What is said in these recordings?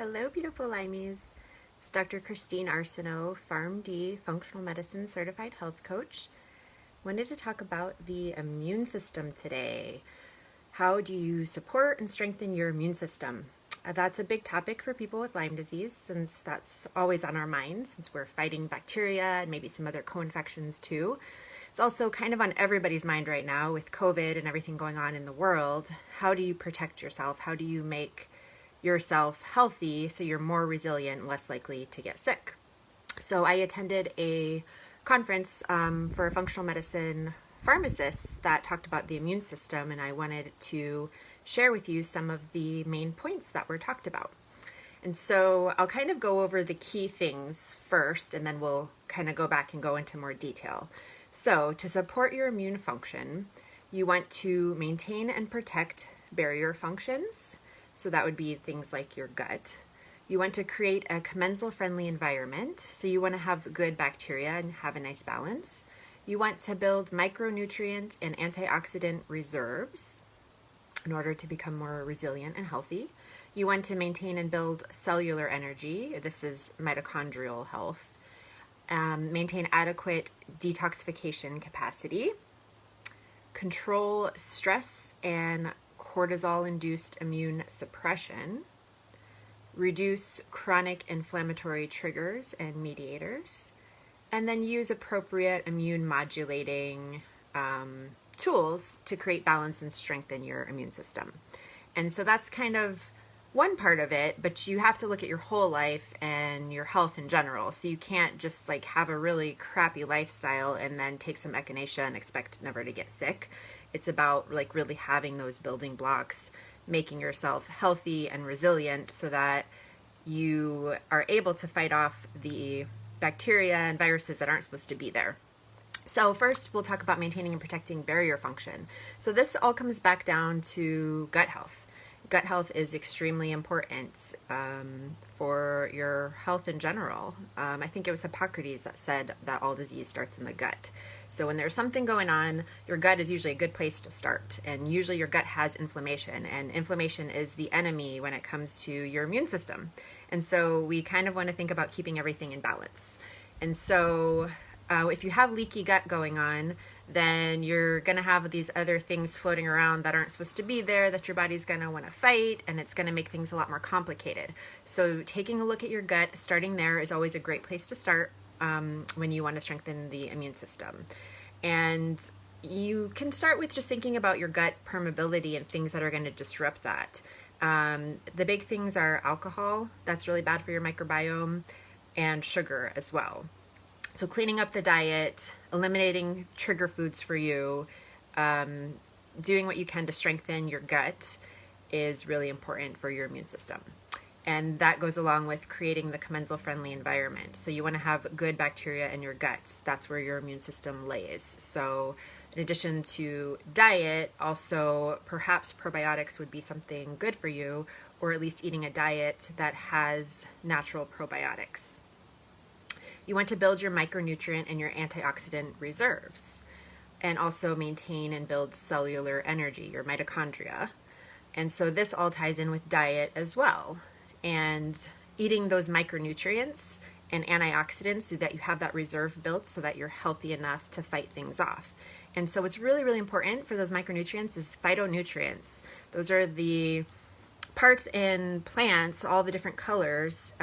Hello, beautiful Limeys. It's Dr. Christine Arsenault, PharmD, Functional Medicine Certified Health Coach. Wanted to talk about the immune system today. How do you support and strengthen your immune system? That's a big topic for people with Lyme disease, since that's always on our mind, since we're fighting bacteria and maybe some other co-infections too. It's also kind of on everybody's mind right now with COVID and everything going on in the world. How do you protect yourself? How do you make yourself healthy so you're more resilient and less likely to get sick? So I attended a conference for functional medicine pharmacists that talked about the immune system, and I wanted to share with you some of the main points that were talked about. And so I'll kind of go over the key things first, and then we'll kind of go back and go into more detail. So to support your immune function, you want to maintain and protect barrier functions. So that would be things like your gut. You want to create a commensal-friendly environment. So you want to have good bacteria and have a nice balance. You want to build micronutrient and antioxidant reserves in order to become more resilient and healthy. You want to maintain and build cellular energy. This is mitochondrial health. Maintain adequate detoxification capacity. Control stress and cortisol-induced immune suppression. Reduce chronic inflammatory triggers and mediators. And then use appropriate immune modulating tools to create balance and strengthen your immune system. And so that's kind of one part of it, but you have to look at your whole life and your health in general. So you can't just like have a really crappy lifestyle and then take some echinacea and expect never to get sick. It's about like really having those building blocks, making yourself healthy and resilient so that you are able to fight off the bacteria and viruses that aren't supposed to be there. So first, we'll talk about maintaining and protecting barrier function. So this all comes back down to gut health. Gut health is extremely important for your health in general. I think it was Hippocrates that said that all disease starts in the gut. So when there's something going on, your gut is usually a good place to start. And usually your gut has inflammation, and inflammation is the enemy when it comes to your immune system. And so we kind of want to think about keeping everything in balance. And so if you have leaky gut going on, then you're going to have these other things floating around that aren't supposed to be there that your body's going to want to fight, and it's going to make things a lot more complicated. So taking a look at your gut, starting there is always a great place to start when you want to strengthen the immune system. And you can start with just thinking about your gut permeability and things that are going to disrupt that. The big things are alcohol, that's really bad for your microbiome, and sugar as well. So cleaning up the diet, eliminating trigger foods for you, doing what you can to strengthen your gut is really important for your immune system. And that goes along with creating the commensal-friendly environment. So you want to have good bacteria in your gut. That's where your immune system lays. So in addition to diet, also perhaps probiotics would be something good for you, or at least eating a diet that has natural probiotics. You want to build your micronutrient and your antioxidant reserves, and also maintain and build cellular energy, your mitochondria. And so this all ties in with diet as well. And eating those micronutrients and antioxidants so that you have that reserve built so that you're healthy enough to fight things off. And so what's really, really important for those micronutrients is phytonutrients. Those are the parts in plants, all the different colors,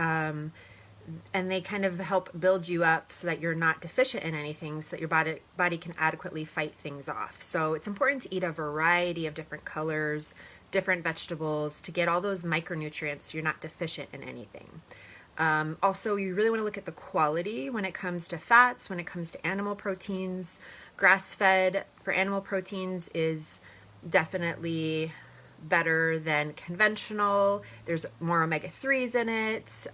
and they kind of help build you up so that you're not deficient in anything, so that your body can adequately fight things off. So it's important to eat a variety of different colors, different vegetables, to get all those micronutrients so you're not deficient in anything. Also, you really want to look at the quality when it comes to fats, when it comes to animal proteins. Grass-fed for animal proteins is definitely better than conventional. There's more omega-3s in it.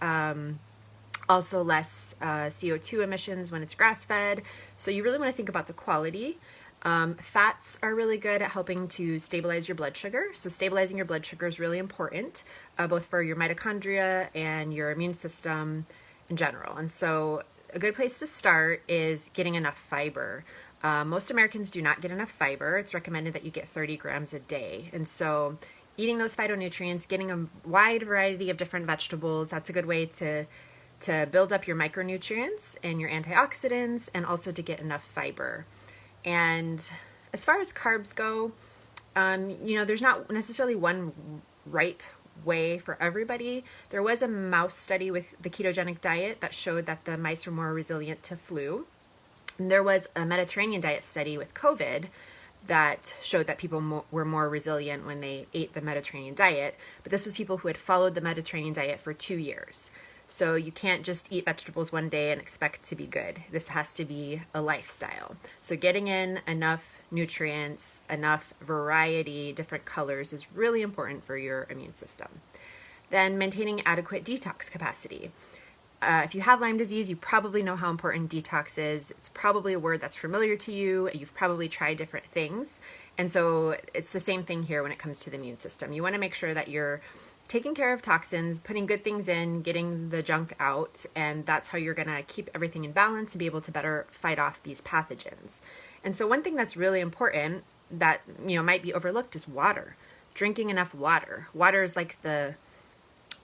Also less CO2 emissions when it's grass-fed. So you really want to think about the quality. Fats are really good at helping to stabilize your blood sugar. So stabilizing your blood sugar is really important, both for your mitochondria and your immune system in general. And so a good place to start is getting enough fiber. Most Americans do not get enough fiber. It's recommended that you get 30 grams a day. And so eating those phytonutrients, getting a wide variety of different vegetables, that's a good way to build up your micronutrients and your antioxidants, and also to get enough fiber. And as far as carbs go, there's not necessarily one right way for everybody. There was a mouse study with the ketogenic diet that showed that the mice were more resilient to flu. And there was a Mediterranean diet study with COVID that showed that people were more resilient when they ate the Mediterranean diet. But this was people who had followed the Mediterranean diet for 2 years. So you can't just eat vegetables one day and expect to be good. This has to be a lifestyle. So getting in enough nutrients, enough variety, different colors is really important for your immune system. Then maintaining adequate detox capacity. If you have Lyme disease, you probably know how important detox is. It's probably a word that's familiar to you. You've probably tried different things. And so it's the same thing here when it comes to the immune system. You want to make sure that you're taking care of toxins, putting good things in, getting the junk out, and that's how you're going to keep everything in balance to be able to better fight off these pathogens. And so one thing that's really important that might be overlooked is water. Drinking enough water. Water is like the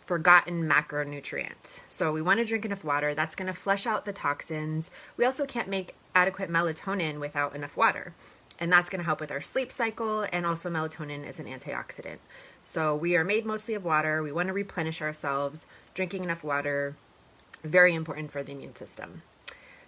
forgotten macronutrient. So we want to drink enough water. That's going to flush out the toxins. We also can't make adequate melatonin without enough water. And that's going to help with our sleep cycle, and also melatonin is an antioxidant. So we are made mostly of water. We want to replenish ourselves. Drinking enough water, very important for the immune system.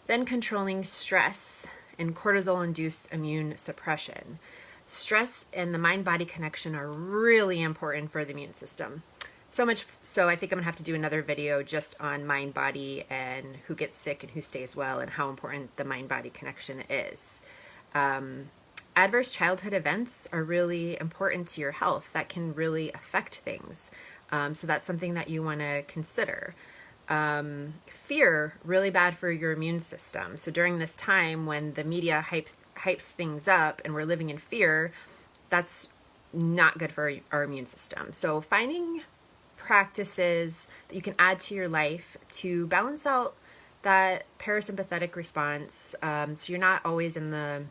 Then controlling stress and cortisol-induced immune suppression. Stress and the mind-body connection are really important for the immune system. So much so I think I'm going to have to do another video just on mind-body and who gets sick and who stays well, and how important the mind-body connection is. Adverse childhood events are really important to your health. That can really affect things. So that's something that you want to consider. Fear, really bad for your immune system. So during this time when the media hypes things up and we're living in fear, that's not good for our immune system. So finding practices that you can add to your life to balance out that parasympathetic response, so you're not always in the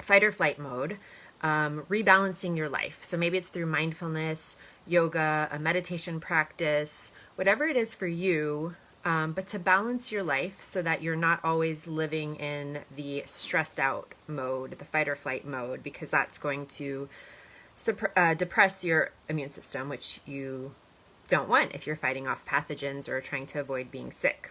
fight or flight mode, rebalancing your life. So maybe it's through mindfulness, yoga, a meditation practice, whatever it is for you, but to balance your life so that you're not always living in the stressed out mode, the fight or flight mode, because that's going to depress your immune system, which you don't want if you're fighting off pathogens or trying to avoid being sick.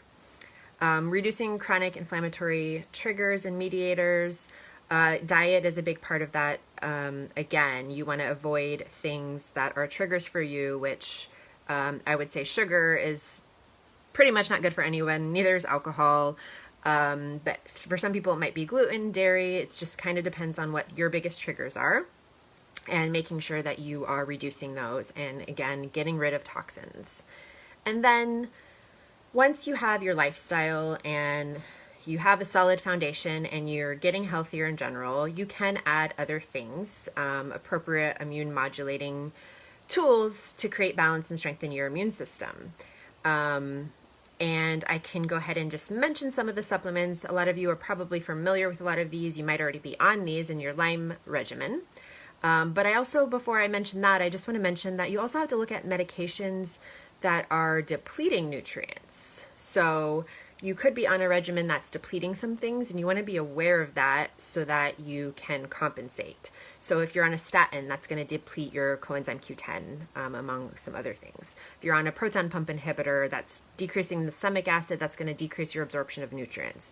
Reducing chronic inflammatory triggers and mediators. Diet is a big part of that. Again, you want to avoid things that are triggers for you, which I would say sugar is pretty much not good for anyone. Neither is alcohol. But for some people it might be gluten, dairy. It just kind of depends on what your biggest triggers are, and making sure that you are reducing those, and again, getting rid of toxins. And then once you have your lifestyle and you have a solid foundation and you're getting healthier in general, you can add other things, appropriate immune modulating tools to create balance and strengthen your immune system. And I can go ahead and just mention some of the supplements. A lot of you are probably familiar with a lot of these. You might already be on these in your Lyme regimen. But I also, before I mention that, I just want to mention that you also have to look at medications that are depleting nutrients. So you could be on a regimen that's depleting some things, and you want to be aware of that so that you can compensate. So if you're on a statin, that's going to deplete your coenzyme Q10, among some other things. If you're on a proton pump inhibitor, that's decreasing the stomach acid, that's going to decrease your absorption of nutrients.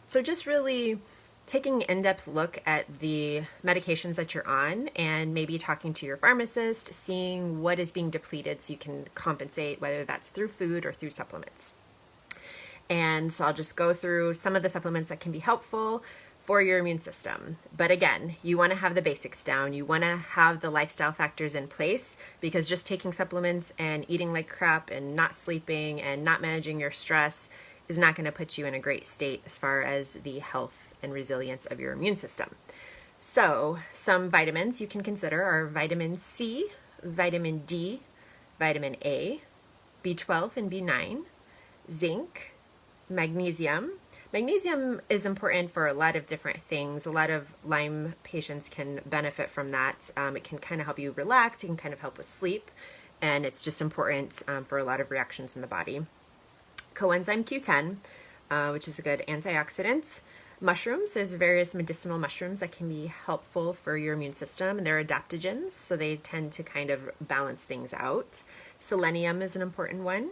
So just really taking an in-depth look at the medications that you're on, and maybe talking to your pharmacist, seeing what is being depleted so you can compensate, whether that's through food or through supplements. And so I'll just go through some of the supplements that can be helpful for your immune system. But again, you want to have the basics down. You want to have the lifestyle factors in place, because just taking supplements and eating like crap and not sleeping and not managing your stress is not going to put you in a great state as far as the health and resilience of your immune system. So some vitamins you can consider are vitamin C, vitamin D, vitamin A, B12 and B9, zinc, magnesium. Magnesium is important for a lot of different things. A lot of Lyme patients can benefit from that. It can kind of help you relax. It can kind of help with sleep. And it's just important for a lot of reactions in the body. Coenzyme Q10, which is a good antioxidant. Mushrooms, there's various medicinal mushrooms that can be helpful for your immune system, and they're adaptogens, so they tend to kind of balance things out. Selenium is an important one.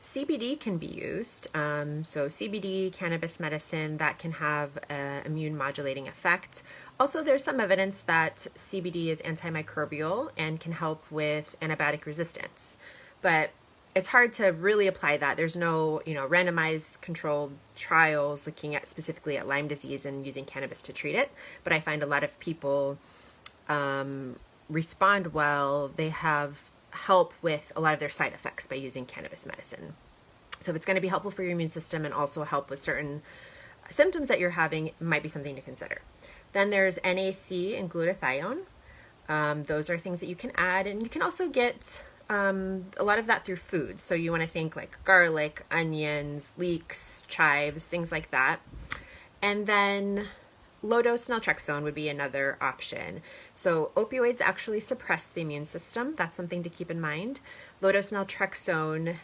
CBD can be used. So CBD, cannabis medicine, that can have an immune modulating effect. Also, there's some evidence that CBD is antimicrobial and can help with antibiotic resistance. But it's hard to really apply that. There's no, randomized controlled trials looking at specifically at Lyme disease and using cannabis to treat it. But I find a lot of people respond well. They have help with a lot of their side effects by using cannabis medicine. So if it's going to be helpful for your immune system and also help with certain symptoms that you're having, it might be something to consider. Then there's NAC and glutathione. Those are things that you can add, and you can also get a lot of that through food. So you want to think like garlic, onions, leeks, chives, things like that. And then low-dose naltrexone would be another option. So opioids actually suppress the immune system. That's something to keep in mind. Low-dose naltrexone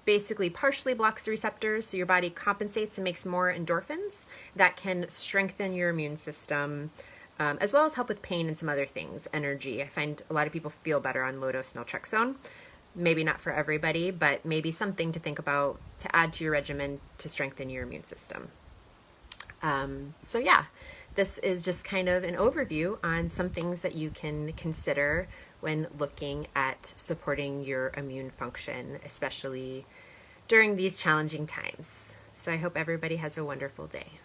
basically partially blocks the receptors, so your body compensates and makes more endorphins that can strengthen your immune system, as well as help with pain and some other things, energy. I find a lot of people feel better on low-dose naltrexone. Maybe not for everybody, but maybe something to think about to add to your regimen to strengthen your immune system. So yeah, this is just kind of an overview on some things that you can consider when looking at supporting your immune function, especially during these challenging times. So I hope everybody has a wonderful day.